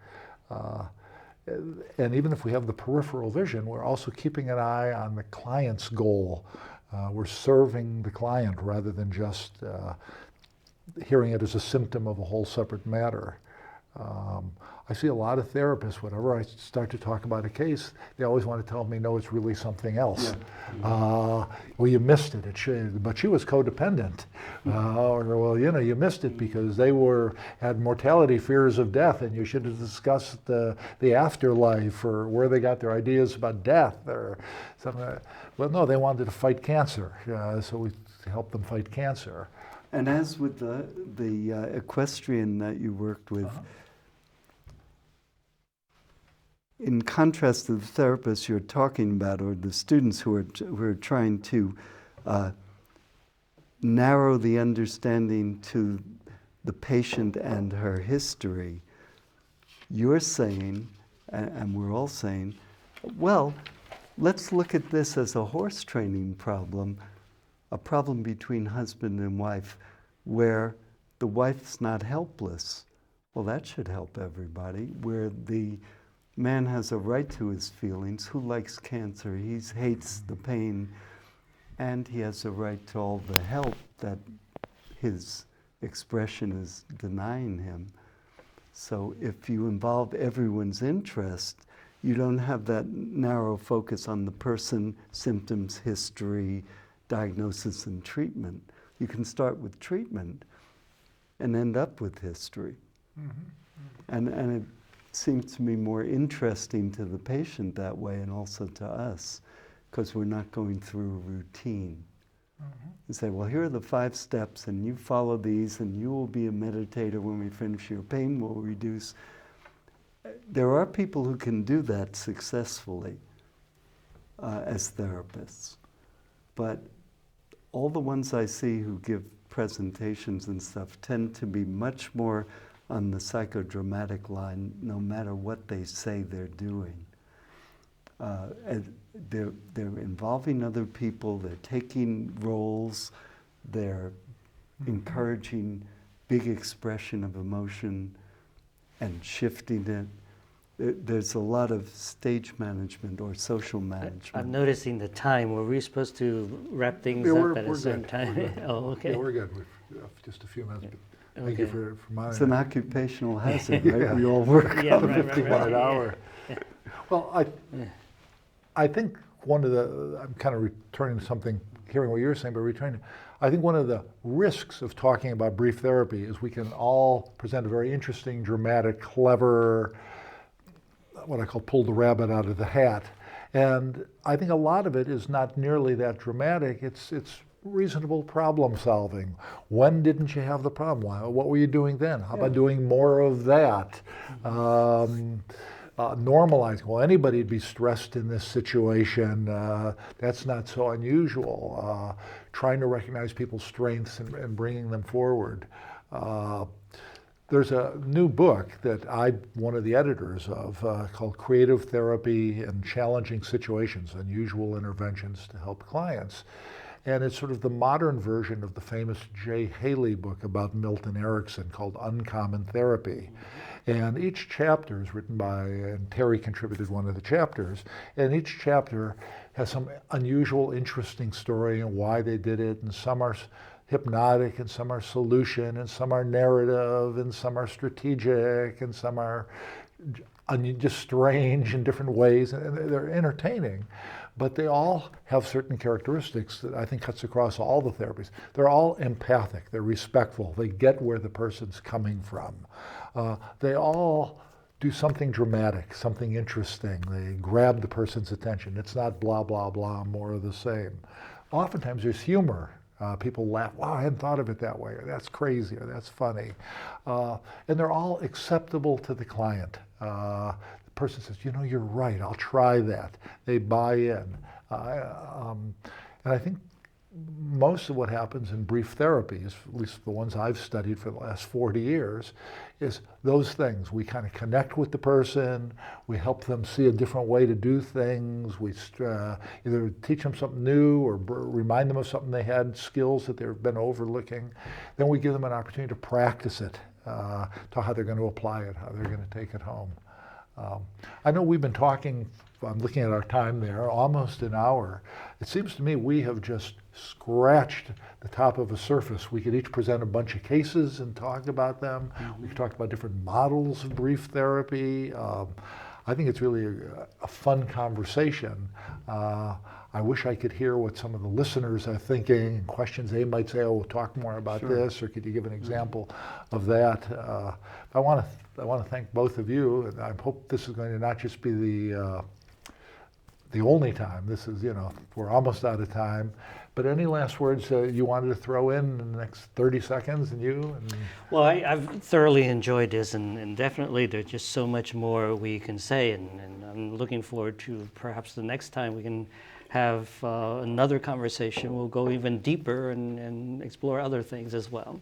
And even if we have the peripheral vision, we're also keeping an eye on the client's goal. We're serving the client rather than just hearing it as a symptom of a whole separate matter. I see a lot of therapists, whenever I start to talk about a case, they always want to tell me, no, it's really something else. Well, you missed it. But she was codependent. Or, well, you missed it because they had mortality fears of death, and you should have discussed the afterlife or where they got their ideas about death or something. Well, no, they wanted to fight cancer, so we helped them fight cancer. And as with the equestrian that you worked with, in contrast to the therapists you're talking about, or the students who are trying to narrow the understanding to the patient and her history, you're saying, and we're all saying, well, let's look at this as a horse training problem, a problem between husband and wife, where the wife's not helpless. Well, that should help everybody. Where the man has a right to his feelings. Who likes cancer? He hates the pain. And he has a right to all the help that his expression is denying him. So if you involve everyone's interest, you don't have that narrow focus on the person, symptoms, history, diagnosis, and treatment. You can start with treatment and end up with history. And it seems to me more interesting to the patient that way, and also to us, because we're not going through a routine. And say, well, here are the 5 steps, and you follow these, and you will be a meditator when we finish. Your pain will reduce. There are people who can do that successfully as therapists. But all the ones I see who give presentations and stuff tend to be much more on the psychodramatic line, no matter what they say they're doing. And they're involving other people, they're taking roles, they're encouraging big expression of emotion and shifting it. There's a lot of stage management or social management. I'm noticing the time. Were we supposed to wrap things Yeah, up at a we're certain good. time? We're good. Oh, okay. Yeah, we're good. We've just a few minutes. But thank you Okay. for my. It's an occupational hazard, right? Yeah. We all work Yeah, on right, it. right, 50-minute yeah. hour. Well, I think one of the, I'm kind of returning to something, hearing what you're saying, but returning, I think one of the risks of talking about brief therapy is we can all present a very interesting, dramatic, clever, what I call pull the rabbit out of the hat. And I think a lot of it is not nearly that dramatic. It's reasonable problem solving. When didn't you have the problem? What were you doing then? How about doing more of that? Normalizing. Well, anybody'd be stressed in this situation. That's not so unusual. Trying to recognize people's strengths and bringing them forward. There's a new book that I'm one of the editors of called Creative Therapy in Challenging Situations, Unusual Interventions to Help Clients. And it's sort of the modern version of the famous Jay Haley book about Milton Erickson called Uncommon Therapy. And each chapter is written by, and Terry contributed one of the chapters, and each chapter has some unusual, interesting story and why they did it, and some are hypnotic, and some are solution, and some are narrative, and some are strategic, and some are just strange in different ways, and they're entertaining. But they all have certain characteristics that I think cuts across all the therapies. They're all empathic, they're respectful, they get where the person's coming from. They all do something dramatic, something interesting. They grab the person's attention. It's not blah, blah, blah, more of the same. Oftentimes there's humor. People laugh, wow, I hadn't thought of it that way, or that's crazy, or that's funny. And they're all acceptable to the client. The person says, you know, you're right, I'll try that. They buy in. And I think most of what happens in brief therapies, at least the ones I've studied for the last 40 years, is those things. We kind of connect with the person, we help them see a different way to do things, we either teach them something new or remind them of something they had, skills that they've been overlooking. Then we give them an opportunity to practice it, to how they're going to apply it, how they're going to take it home. I know we've been talking, I'm looking at our time there, almost an hour. It seems to me we have just scratched the top of a surface. We could each present a bunch of cases and talk about them. We could talk about different models of brief therapy. I think it's really a fun conversation. I wish I could hear what some of the listeners are thinking and questions they might say, oh, we'll talk more about this, or could you give an example of that? I want to thank both of you, and I hope this is going to not just be the only time. This is, you know, we're almost out of time. But any last words you wanted to throw in the next 30 seconds, and you? Well, I've thoroughly enjoyed this, and definitely there's just so much more we can say, and I'm looking forward to perhaps the next time we can have another conversation. We'll go even deeper and explore other things as well.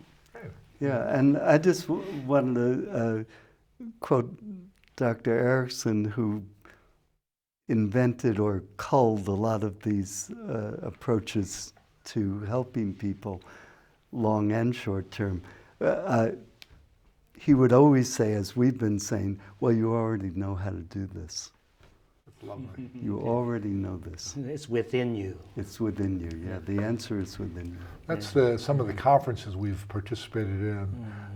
Yeah, and I just wanted to quote Dr. Erickson, who invented or culled a lot of these approaches to helping people, long and short term. He would always say, as we've been saying, well, you already know how to do this. That's lovely. You already know this. It's within you. It's within you, yeah. The answer is within you. That's some of the conferences we've participated in.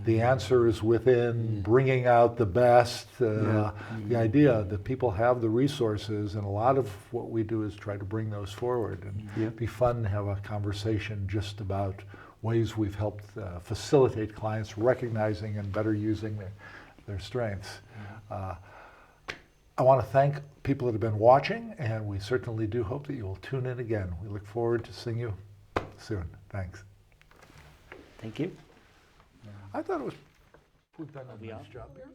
The answer is within bringing out the best. The idea that people have the resources, and a lot of what we do is try to bring those forward. And it'd be fun to have a conversation just about ways we've helped facilitate clients recognizing and better using their strengths. I want to thank people that have been watching, and we certainly do hope that you will tune in again. We look forward to seeing you soon. Thanks. Thank you. I thought we've done a we nice on? job. Well,